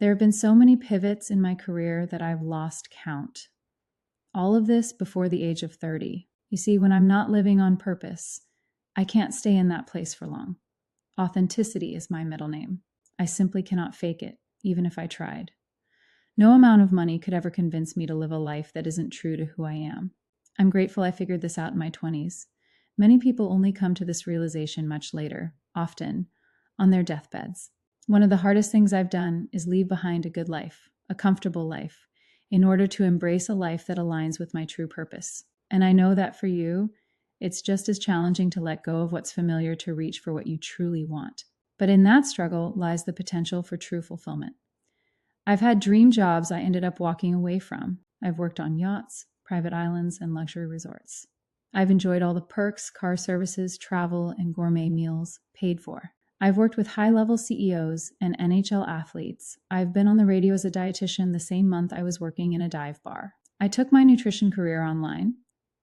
There have been so many pivots in my career that I've lost count. All of this before the age of 30. You see, when I'm not living on purpose, I can't stay in that place for long. Authenticity is my middle name. I simply cannot fake it, even if I tried. No amount of money could ever convince me to live a life that isn't true to who I am. I'm grateful I figured this out in my 20s. Many people only come to this realization much later, often on their deathbeds. One of the hardest things I've done is leave behind a good life, a comfortable life, in order to embrace a life that aligns with my true purpose. And I know that for you, it's just as challenging to let go of what's familiar to reach for what you truly want. But in that struggle lies the potential for true fulfillment. I've had dream jobs I ended up walking away from. I've worked on yachts, private islands, and luxury resorts. I've enjoyed all the perks, car services, travel, and gourmet meals paid for. I've worked with high-level CEOs and NHL athletes. I've been on the radio as a dietitian the same month I was working in a dive bar. I took my nutrition career online,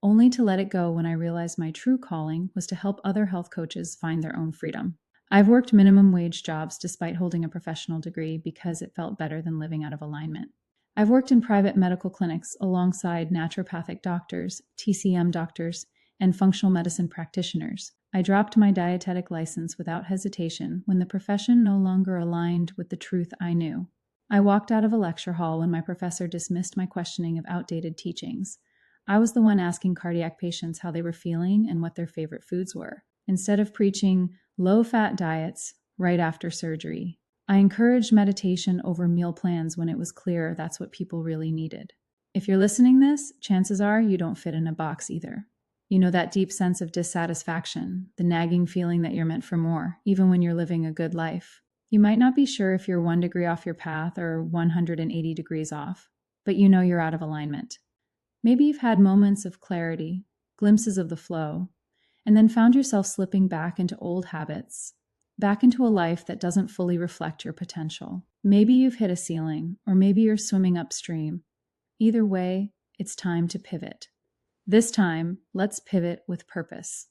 only to let it go when I realized my true calling was to help other health coaches find their own freedom. I've worked minimum wage jobs despite holding a professional degree because it felt better than living out of alignment. I've worked in private medical clinics alongside naturopathic doctors, TCM doctors, and functional medicine practitioners. I dropped my dietetic license without hesitation when the profession no longer aligned with the truth I knew. I walked out of a lecture hall when my professor dismissed my questioning of outdated teachings. I was the one asking cardiac patients how they were feeling and what their favorite foods were, instead of preaching low-fat diets right after surgery. I encouraged meditation over meal plans when it was clear that's what people really needed. If you're listening this, chances are you don't fit in a box either. You know, that deep sense of dissatisfaction, the nagging feeling that you're meant for more, even when you're living a good life. You might not be sure if you're 1 degree off your path or 180 degrees off, but you know you're out of alignment. Maybe you've had moments of clarity, glimpses of the flow, and then found yourself slipping back into old habits, back into a life that doesn't fully reflect your potential. Maybe you've hit a ceiling, or maybe you're swimming upstream. Either way, it's time to pivot. This time, let's pivot with purpose.